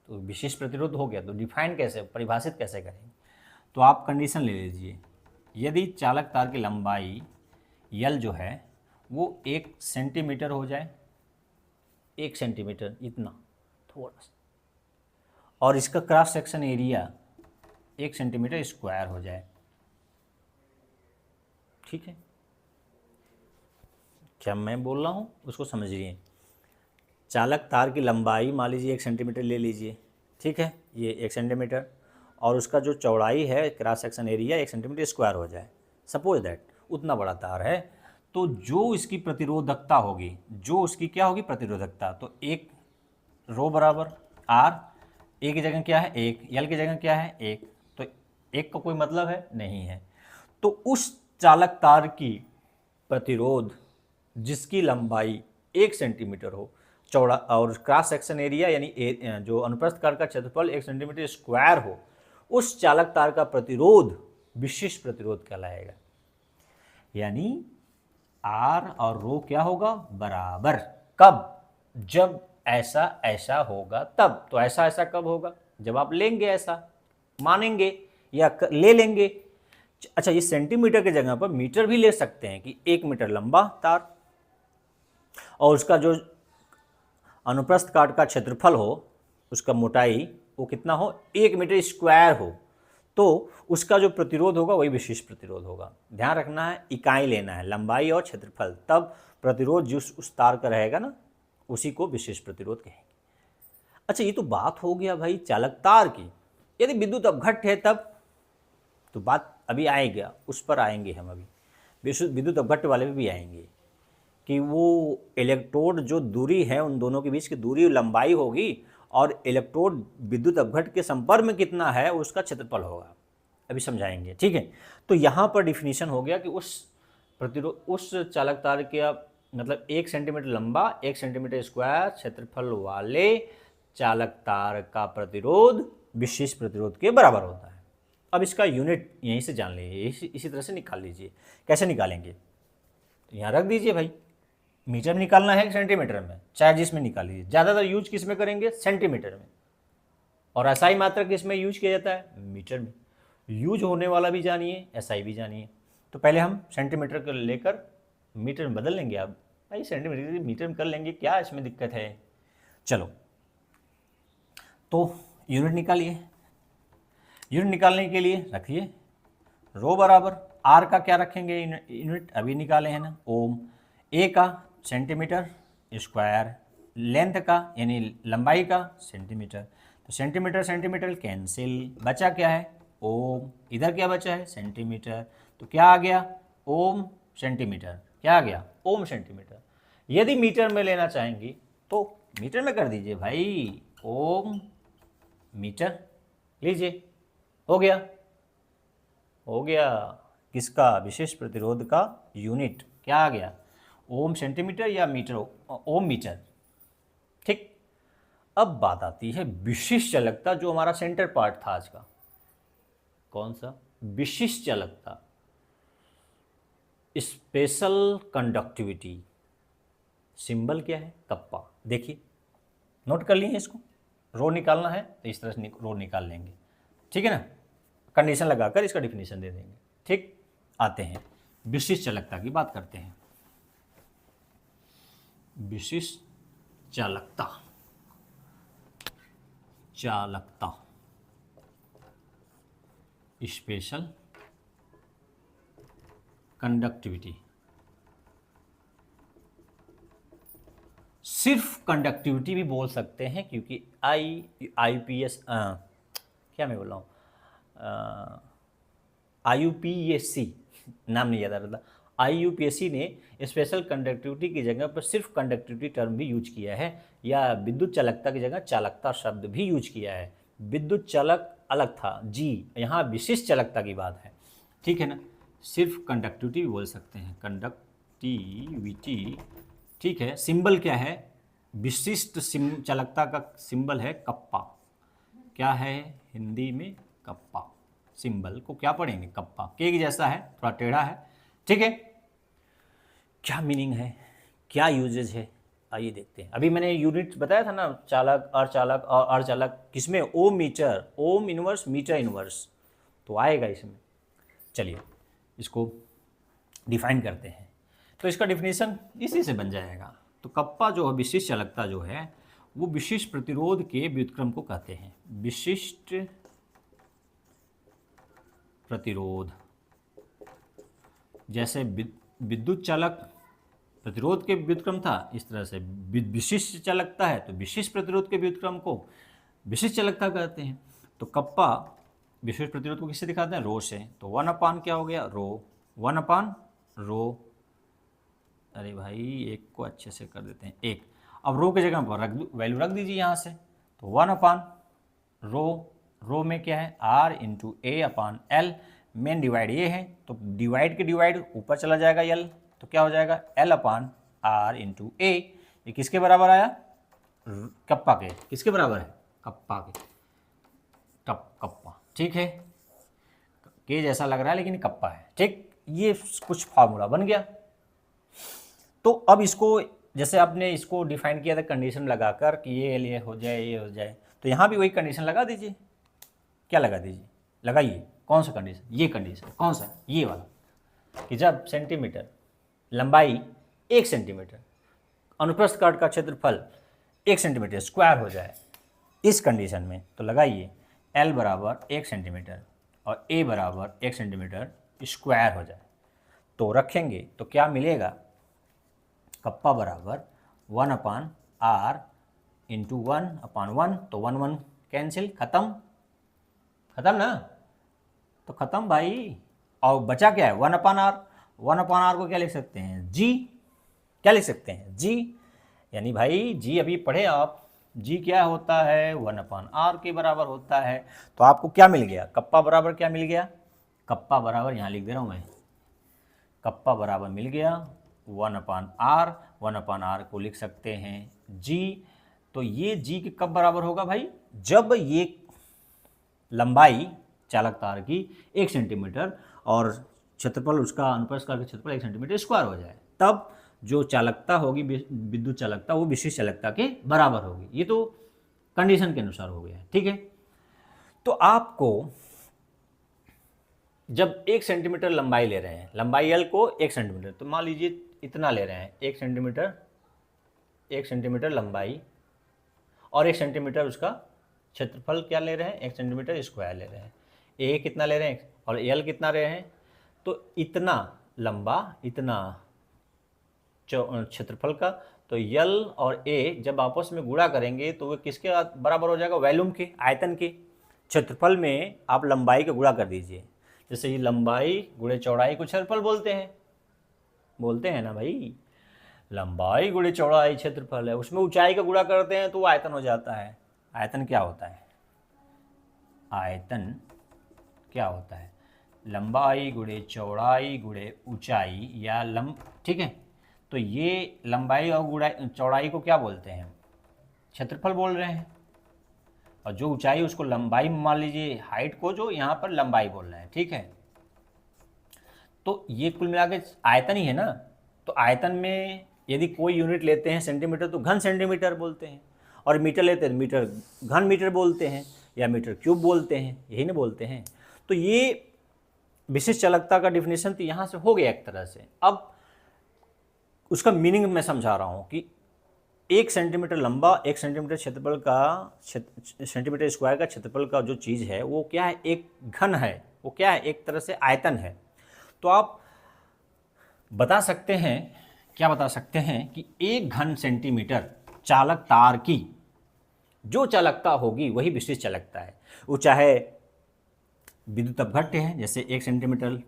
तो विशेष प्रतिरोध हो गया, तो डिफाइन कैसे, परिभाषित कैसे करेंगे, तो आप कंडीशन ले लीजिए, यदि चालक तार की लंबाई L जो है वो 1 सेंटीमीटर हो जाए, 1 सेंटीमीटर इतना थोड़ा सा, और इसका cross section area 1 centimetre square हो जाए, ठीक है। क्या मैं बोल रहा हूँ उसको समझिए। चालक तार की लंबाई मान लीजिए 1 सेंटीमीटर ले लीजिए, ठीक है, ये 1 सेंटीमीटर, और उसका जो चौड़ाई है cross section area 1 centimetre square हो जाए, सपोज दैट उतना बड़ा तार है, तो जो इसकी प्रतिरोधकता होगी, जो उसकी क्या होगी प्रतिरोधकता, तो एक रो बराबर R, A की जगह क्या है 1, L की जगह क्या है 1, तो 1 का कोई मतलब है नहीं है। तो उस चालक तार की प्रतिरोध जिसकी लंबाई 1 सेंटीमीटर हो, चौड़ा, और क्रॉस सेक्शन एरिया यानी जो अनुप्रस्थ काट का क्षेत्रफल 1 सेंटीमीटर स्क्वायर हो, उस चालक तार का प्रतिरोध विशिष्ट प्रतिरोध कहलाएगा। यानी R और रो क्या होगा, बराबर, कब, जब ऐसा ऐसा होगा तब। तो ऐसा ऐसा कब होगा, जब आप लेंगे, ऐसा मानेंगे या ले लेंगे। अच्छा, ये सेंटीमीटर की जगह पर मीटर भी ले सकते हैं कि 1 मीटर लंबा तार और उसका जो अनुप्रस्थ काट का क्षेत्रफल हो, उसका मोटाई वो कितना हो, 1 मीटर स्क्वायर हो, तो उसका जो प्रतिरोध होगा वही विशिष्ट प्रतिरोध होगा। ध्यान रखना है, इकाई लेना है, लंबाई और क्षेत्रफल, तब प्रतिरोध जिस उस तार का रहेगा ना, उसी को विशिष्ट प्रतिरोध कहेंगे। अच्छा, ये तो बात हो गया भाई चालक तार की। यदि विद्युत अपघट्ट है तब, तो बात अभी आएगा, उस पर आएंगे हम अभी, विद्युत अपघट्ट वाले भी आएंगे कि वो इलेक्ट्रोड जो दूरी है उन दोनों के बीच की दूरी लंबाई होगी, और इलेक्ट्रोड विद्युत अपघट्ट के संपर्क में कितना है उसका क्षेत्रफल होगा, अभी समझाएंगे, ठीक है। तो यहाँ पर डिफिनीशन हो गया कि उस प्रतिरोध, उस चालक तार के मतलब 1 सेंटीमीटर लंबा 1 सेंटीमीटर स्क्वायर क्षेत्रफल वाले चालक तार का प्रतिरोध विशिष्ट प्रतिरोध के बराबर होता है। अब इसका यूनिट यहीं से जान लीजिए, इसी तरह से निकाल लीजिए। कैसे निकालेंगे, तो यहाँ रख दीजिए भाई, मीटर में निकालना है सेंटीमीटर में, चाहे जिसमें निकाल लीजिए। ज़्यादातर यूज किस में करेंगे, सेंटीमीटर में, और एसआई मात्रक किस में यूज किया जाता है, मीटर में। यूज होने वाला भी जानिए, एसआई भी जानिए। तो पहले हम सेंटीमीटर को लेकर मीटर में बदल लेंगे। अब भाई सेंटीमीटर मीटर में कर लेंगे, क्या इसमें दिक्कत है। चलो, तो यूनिट निकालिए। यूनिट निकालने के लिए रखिए रो बराबर आर का क्या रखेंगे यूनिट, अभी निकाले हैं ना, ओम, ए का सेंटीमीटर स्क्वायर, लेंथ का यानी लंबाई का सेंटीमीटर, तो सेंटीमीटर सेंटीमीटर कैंसिल, बचा क्या है ओम, इधर क्या बचा है सेंटीमीटर, तो क्या आ गया ओम सेंटीमीटर, क्या आ गया ओम सेंटीमीटर। यदि मीटर में लेना चाहेंगे तो मीटर में कर दीजिए भाई, ओम मीटर लीजिए, हो गया, हो गया। किसका, विशेष प्रतिरोध का यूनिट क्या आ गया, ओम सेंटीमीटर या मीटर, ओम मीटर, ठीक। अब बात आती है विशिष्ट चालकता, जो हमारा सेंटर पार्ट था आज का। कौन सा, विशिष्ट चालकता, स्पेशल कंडक्टिविटी, सिंबल क्या है कप्पा। देखिए, नोट कर लिए इसको, रो निकालना है तो इस तरह से रो निकाल लेंगे, ठीक है ना, कंडीशन लगाकर इसका डिफिनीशन दे देंगे, ठीक। आते हैं विशिष्ट चालकता की बात करते हैं। विशिष्ट चालकता, चालकता स्पेशल कंडक्टिविटी। सिर्फ कंडक्टिविटी भी बोल सकते हैं, क्योंकि IUPAC क्या मैं बोल रहा हूँ, IUPAC नाम नहीं याद आ रहा था, IUPAC ने स्पेशल कंडक्टिविटी की जगह पर सिर्फ कंडक्टिविटी टर्म भी यूज किया है, या विद्युत चालकता की जगह चालकता शब्द भी यूज किया है। विद्युत चालक अलग था जी, यहाँ विशिष्ट चालकता की बात है, ठीक है ना। सिर्फ कंडक्टिविटी भी बोल सकते हैं, कंडक्टिविटी, ठीक है। सिंबल क्या है, विशिष्ट चालकता का सिंबल है कप्पा। क्या है हिंदी में, कप्पा। सिंबल को क्या पढ़ेंगे, कप्पा, के की जैसा है, थोड़ा टेढ़ा है, ठीक है। क्या मीनिंग है, क्या यूजेज है, आइए देखते हैं। अभी मैंने यूनिट बताया था ना, चालक, अर्धचालक और अर्धचालक, किसमें, ohm meter, ohm inverse meter inverse, तो आएगा इसमें। चलिए इसको डिफाइन करते हैं। तो इसका डिफिनेशन इसी से बन जाएगा। तो कप्पा जो है, विशिष्ट चालकता जो है, वो विशिष्ट प्रतिरोध के व्युत्क्रम को कहते हैं। विशिष्ट प्रतिरोध, जैसे विद्युत चालक प्रतिरोध के व्युत्क्रम था, इस तरह से विशिष्ट चालकता है तो विशिष्ट प्रतिरोध के व्युत्क्रम को विशिष्ट चालकता कहते हैं। तो कप्पा विशिष्ट प्रतिरोध को किससे दिखाते हैं, रो से। तो 1 क्या हो गया, रो, 1/रो। अरे भाई एक को अच्छे से कर देते हैं, एक। अब रो की जगह पर वैल्यू रख दीजिए यहाँ से। तो 1/रो, रो में क्या है, R/A/L, मेन डिवाइड ये है, तो डिवाइड के डिवाइड ऊपर चला जाएगा L, तो क्या हो जाएगा L/R/A। ये किसके बराबर आया, कप्पा के। किसके बराबर है, कप्पा के, कप्पा, ठीक है। के जैसा लग रहा है लेकिन कप्पा है, ठीक। ये कुछ फार्मूला बन गया। तो अब इसको, जैसे आपने इसको डिफाइन किया था कंडीशन लगाकर कि ये हो जाए, ये हो जाए, तो यहाँ भी वही कंडीशन लगा दीजिए। क्या लगा दीजिए, लगाइए, कौन सा कंडीशन, ये कंडीशन, कौन सा, ये वाला, कि जब सेंटीमीटर लंबाई 1 सेंटीमीटर, अनुप्रस्थ काट का क्षेत्रफल 1 सेंटीमीटर स्क्वायर हो जाए, इस कंडीशन में, तो लगाइए L बराबर 1 सेंटीमीटर और A बराबर 1 सेंटीमीटर स्क्वायर हो जाए, तो रखेंगे तो क्या मिलेगा, कप्पा बराबर 1/R इंटू 1/1, तो 1 कैंसिल, खत्म ना, तो खत्म भाई। और बचा क्या है, 1/R। 1/R को क्या लिख सकते हैं, G। क्या लिख सकते हैं, G, यानी भाई G अभी पढ़े आप, G क्या होता है, 1/R के बराबर होता है। तो आपको क्या मिल गया, कप्पा बराबर क्या मिल गया, कप्पा बराबर यहाँ लिख दे रहा हूँ मैं, कप्पा बराबर मिल गया 1/R। 1/R को लिख सकते हैं G। तो ये G के कब बराबर होगा भाई, जब ये लंबाई चालक तार की 1 सेंटीमीटर और क्षेत्रफल उसका, अनुप्रस्थ काट का क्षेत्रफल 1 सेंटीमीटर स्क्वायर हो जाए, तब जो चालकता होगी विद्युत चालकता, वो विशिष्ट चालकता के बराबर होगी। ये तो कंडीशन के अनुसार हो गया है, ठीक है। तो आपको जब 1 सेंटीमीटर लंबाई ले रहे हैं, लंबाई L को 1 सेंटीमीटर, तो मान लीजिए इतना ले रहे हैं, 1 सेंटीमीटर लंबाई और 1 सेंटीमीटर उसका क्षेत्रफल क्या ले रहे हैं, 1 सेंटीमीटर स्क्वायर ले रहे हैं। A कितना ले रहे हैं और L कितना ले रहे हैं, तो इतना लंबा, इतना क्षेत्रफल का, तो L और A जब आपस में गुणा करेंगे तो वो किसके बराबर हो जाएगा, वॉल्यूम के, आयतन के। क्षेत्रफल में आप लंबाई का गुणा कर दीजिए, जैसे ये लंबाई गुणे चौड़ाई को क्षेत्रफल बोलते हैं ना भाई, लंबाई गुणे चौड़ाई क्षेत्रफल है, उसमें ऊंचाई का गुणा करते हैं तो वो आयतन हो जाता है। आयतन क्या होता है, आयतन क्या होता है, लंबाई गुणे चौड़ाई गुणे ऊंचाई या ठीक है। तो ये लंबाई और चौड़ाई को क्या बोलते हैं, क्षेत्रफल बोल रहे हैं, और जो ऊंचाई उसको लंबाई मान लीजिए, हाइट को जो यहाँ पर लंबाई बोल रहे हैं, ठीक है। तो ये कुल मिला के आयतन ही है ना। तो आयतन में यदि कोई यूनिट लेते हैं सेंटीमीटर, तो घन सेंटीमीटर बोलते हैं, और मीटर लेते हैं मीटर, घन मीटर बोलते हैं, या मीटर क्यूब बोलते हैं, यही ना बोलते हैं। तो ये विशिष्ट चालकता का डिफिनेशन तो यहाँ से हो गया एक तरह से। अब उसका मीनिंग मैं समझा रहा हूँ कि 1 सेंटीमीटर लंबा, 1 सेंटीमीटर क्षेत्रफल का, सेंटीमीटर स्क्वायर का क्षेत्रफल का जो चीज़ है वो क्या है, एक घन है, वो क्या है, एक तरह से आयतन है। तो आप बता सकते हैं, क्या बता सकते हैं कि 1 घन सेंटीमीटर चालक तार की जो चालकता होगी वही विशिष्ट चालकता है। वो चाहे विद्युत अपघट्य है, जैसे 1 सेंटीमीटर,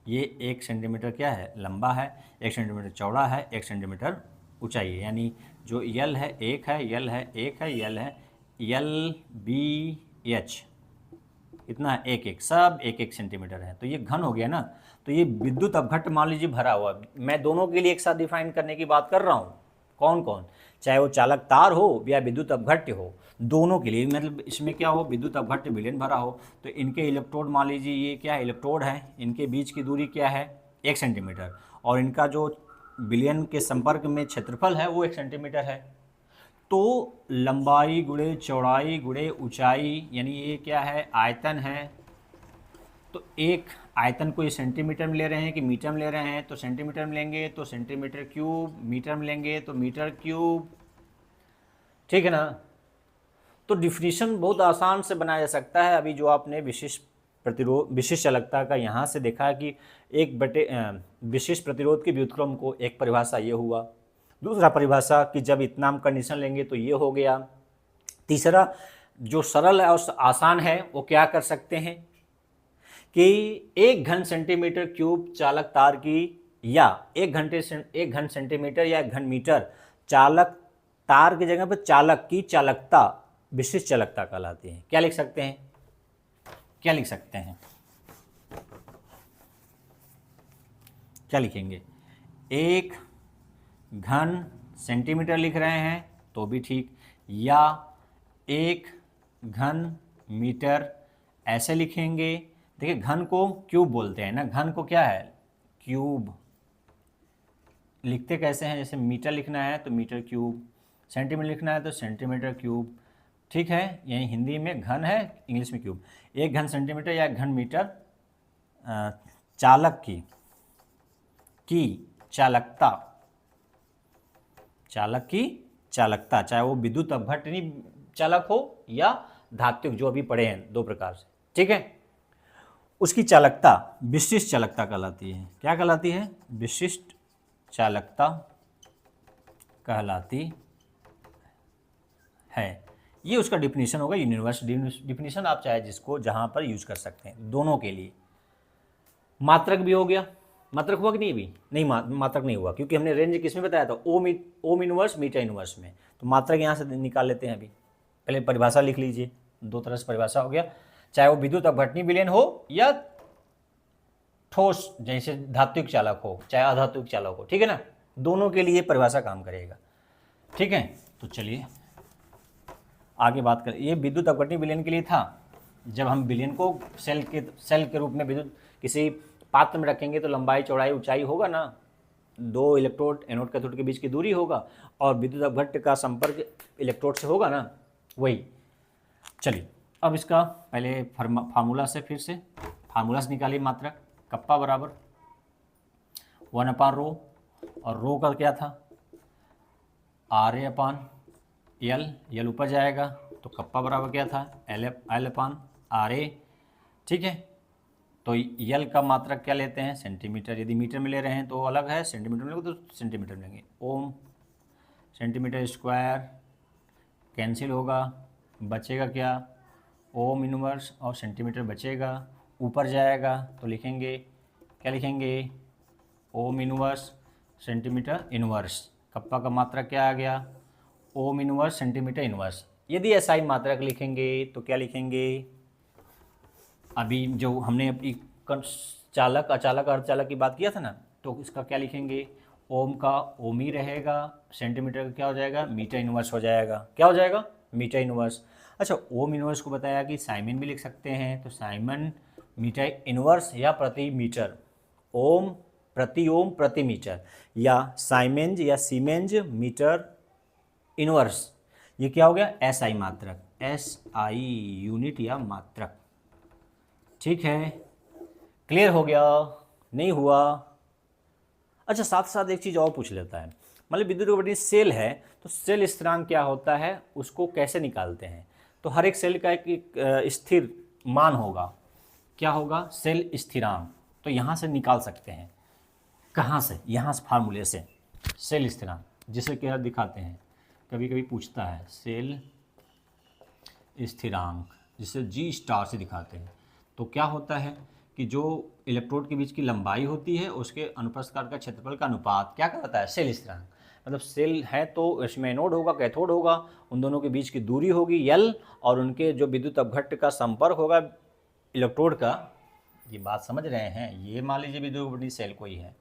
ये 1 सेंटीमीटर क्या है, लंबा है, 1 सेंटीमीटर चौड़ा है, 1 सेंटीमीटर ऊंचाई है, यानी जो यल है एक है, यल है एक है, यल है यल बी एच, इतना है, एक एक सब 1 1 सेंटीमीटर है। तो ये घन हो गया ना। तो ये विद्युत अपघट्य मान लीजिए भरा हुआ, मैं दोनों के लिए एक साथ डिफाइन करने की बात कर रहा हूँ। कौन कौन, चाहे वो चालक तार हो या विद्युत अपघट्य हो, दोनों के लिए, मतलब इसमें क्या हो, विद्युत अपघट्य विलयन भरा हो, तो इनके इलेक्ट्रोड मान लीजिए ये क्या है, इलेक्ट्रोड है, इनके बीच की दूरी क्या है, 1 सेंटीमीटर, और इनका जो विलयन के संपर्क में क्षेत्रफल है वो 1 सेंटीमीटर है। तो लंबाई गुणे चौड़ाई गुणे ऊंचाई, यानी ये क्या है, आयतन है। तो एक आयतन को ये सेंटीमीटर में ले रहे हैं कि मीटर में ले रहे हैं, तो सेंटीमीटर में लेंगे तो सेंटीमीटर क्यूब, मीटर में लेंगे तो मीटर क्यूब, ठीक है ना। तो डिफिनीशन बहुत आसान से बनाया जा सकता है। अभी जो आपने विशिष्ट प्रतिरोध, विशिष्ट चालकता का यहाँ से देखा कि विशिष्ट प्रतिरोध के व्युत्क्रम को एक परिभाषा ये हुआ, दूसरा परिभाषा कि जब इतना हम कंडीशन लेंगे तो ये हो गया, तीसरा जो सरल है और आसान है वो क्या कर सकते हैं कि 1 घन सेंटीमीटर क्यूब चालक तार की, या 1 घन सेंटीमीटर या 1 घन मीटर चालक तार की जगह पर चालक की चालकता विशिष्ट चालकता कहलाती है। क्या लिख सकते हैं, क्या लिख सकते हैं, क्या लिखेंगे, 1 घन सेंटीमीटर लिख रहे हैं तो भी ठीक, या 1 घन मीटर ऐसे लिखेंगे। देखिए घन को क्यूब बोलते हैं ना, घन को क्या है, क्यूब लिखते कैसे हैं, जैसे मीटर लिखना है तो मीटर क्यूब, सेंटीमीटर लिखना है तो सेंटीमीटर क्यूब, ठीक है। यही हिंदी में घन है, इंग्लिश में क्यूब। 1 घन सेंटीमीटर या 1 घन मीटर चालक की चालकता, चालक की चालकता, चाहे वो विद्युत अपघट्य चालक हो या धात्विक, जो अभी पढ़े हैं 2 प्रकार से, ठीक है, उसकी चालकता विशिष्ट चालकता कहलाती है। क्या कहलाती है, विशिष्ट चालकता कहलाती है। ये उसका डिफिनीशन होगा, यूनिवर्सल डिफिनीशन, आप चाहे जिसको जहां पर यूज कर सकते हैं, दोनों के लिए। मात्रक भी हो गया, मात्रक हुआ कि नहीं, अभी नहीं, मात्रक नहीं हुआ, क्योंकि हमने रेंज किस में बताया था, ओम इनवर्स मीटर इनवर्स में। तो मात्रक यहाँ से निकाल लेते हैं। अभी पहले परिभाषा लिख लीजिए, 2 तरह से परिभाषा हो गया, चाहे वो विद्युत अपघटनी विलयन हो या ठोस जैसे धात्विक चालक हो, चाहे अधात्विक चालक हो, ठीक है ना, दोनों के लिए परिभाषा काम करेगा, ठीक है। तो चलिए आगे बात करें। ये विद्युत अपघटनी विलयन के लिए था, जब हम विलयन को सेल के रूप में विद्युत किसी पात्र में रखेंगे तो लंबाई चौड़ाई ऊंचाई होगा ना, 2 इलेक्ट्रोड एनोड कैथोड के बीच की दूरी होगा, और विद्युत अपघट्य का संपर्क इलेक्ट्रोड से होगा ना, वही। चलिए अब इसका पहले फार्मूला से, फिर से फार्मूला से निकालिए मात्रक, कप्पा बराबर 1/ρ, और रो का क्या था, RA/L, यल ऊपर जाएगा तो कप्पा बराबर क्या था, L/RA, ठीक है। तो यल का मात्रक क्या लेते हैं, सेंटीमीटर, यदि मीटर में ले रहे हैं तो अलग है, सेंटीमीटर में लेंगे तो सेंटीमीटर में लेंगे। ओम, सेंटीमीटर स्क्वायर कैंसिल होगा, बचेगा क्या, ओम इनवर्स और सेंटीमीटर बचेगा, ऊपर जाएगा तो लिखेंगे, क्या लिखेंगे, ohm inverse centimetre inverse, kappa का मात्रक क्या आ गया, ओम इनवर्स सेंटीमीटर इनवर्स। यदि एसआई मात्रक लिखेंगे तो क्या लिखेंगे, अभी जो हमने अपनी चालक अचालक अर्धचालक की बात किया था ना, तो इसका क्या लिखेंगे, ओम का ओम ही रहेगा, सेंटीमीटर का क्या हो जाएगा, मीटर इनवर्स हो जाएगा, क्या हो जाएगा, मीटर इनवर्स। अच्छा, ओम इनवर्स को बताया कि साइमन भी लिख सकते हैं, तो साइमन मीटर इनवर्स या प्रति मीटर, ओम प्रति मीटर, या साइमेंज या सीमेंज मीटर इनवर्स, ये क्या हो गया, एसआई मात्रक, एसआई यूनिट या मात्रक, ठीक है। क्लियर हो गया, नहीं हुआ। अच्छा, साथ साथ एक चीज़ और पूछ लेता है, मतलब विद्युत अपघटनी सेल है तो सेल स्थिरांक क्या होता है, उसको कैसे निकालते हैं। तो हर एक सेल का एक स्थिर मान होगा। क्या होगा? सेल स्थिरांक। तो यहाँ से निकाल सकते हैं। कहाँ से? यहाँ से, फार्मूले से, सेल स्थिरांक, जिसे क्या दिखाते हैं, कभी कभी पूछता है सेल स्थिरांक, जिसे जी स्टार से दिखाते हैं। तो क्या होता है कि जो इलेक्ट्रोड के बीच की लंबाई होती है उसके अनुप्रस्थ काट का क्षेत्रफल का अनुपात क्या कहलाता है? सेल स्थिरांक। मतलब सेल है तो इसमें एनोड होगा, कैथोड होगा, उन दोनों के बीच की दूरी होगी एल, और उनके जो विद्युत अपघट्ट का संपर्क होगा इलेक्ट्रोड का। ये बात समझ रहे हैं? ये मान लीजिए विद्युत अपघट्टी सेल कोई है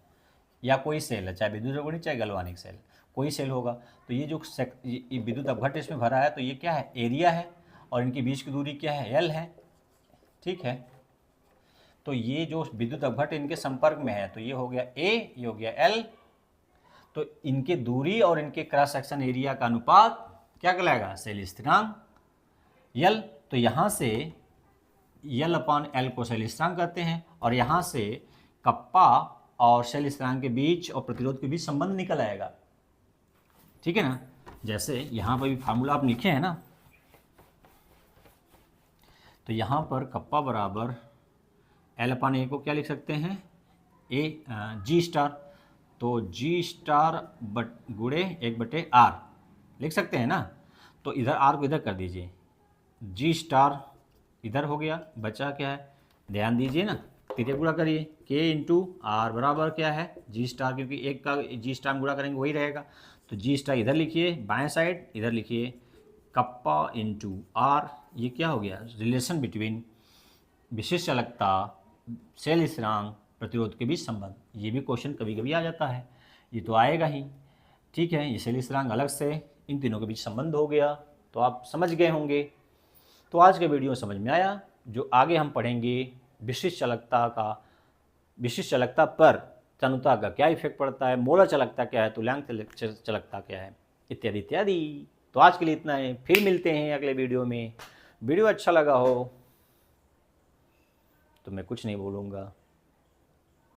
या कोई सेल है, चाहे विद्युत अपघट्टी चाहे गैल्वानिक सेल, कोई सेल होगा। तो ये जो ये विद्युत अपघट्ट इसमें भरा है, तो ये क्या है? एरिया है, और इनके बीच की दूरी क्या है? एल है। ठीक है, तो ये जो विद्युत अपघट्ट इनके संपर्क में है, तो ये हो गया ए, ये हो गया एल। तो इनके दूरी और इनके क्रॉस सेक्शन एरिया का अनुपात क्या कहलाएगा? सेल स्थिरांक, यल। तो यहाँ से यल अपॉन एल को सेल स्थिरांक कहते हैं, और यहाँ से कप्पा और सेल स्थिरांक के बीच और प्रतिरोध के बीच संबंध निकल आएगा। ठीक है ना? जैसे यहाँ पर भी फार्मूला आप लिखे हैं ना, तो यहाँ पर कप्पा बराबर एल अपॉन ए को क्या लिख सकते हैं? ए जी स्टार। तो जी स्टार गुणे 1/r लिख सकते हैं ना। तो इधर आर को इधर कर दीजिए, जी स्टार इधर हो गया, बचा क्या है? ध्यान दीजिए ना, तिरिया गुणा करिए, के इंटू आर बराबर क्या है? जी स्टार, क्योंकि एक का जी स्टार गुणा करेंगे वही रहेगा। तो जी स्टार इधर लिखिए बाएं साइड, इधर लिखिए कप्पा इंटू आर। ये क्या हो गया? रिलेशन बिटवीन विशिष्ट चालकता, सेल स्थिरांक, प्रतिरोध के बीच संबंध। ये भी क्वेश्चन कभी कभी आ जाता है, ये तो आएगा ही। ठीक है, ये सेल स्थिरांक अलग से, इन तीनों के बीच संबंध हो गया, तो आप समझ गए होंगे। तो आज के वीडियो समझ में आया। जो आगे हम पढ़ेंगे विशिष्ट चालकता पर तनुता का क्या इफेक्ट पड़ता है, मोलर चालकता क्या है, तुल्यांक चालकता क्या है, इत्यादि इत्यादि। तो आज के लिए इतना है, फिर मिलते हैं अगले वीडियो में। वीडियो अच्छा लगा हो तो मैं कुछ नहीं बोलूँगा।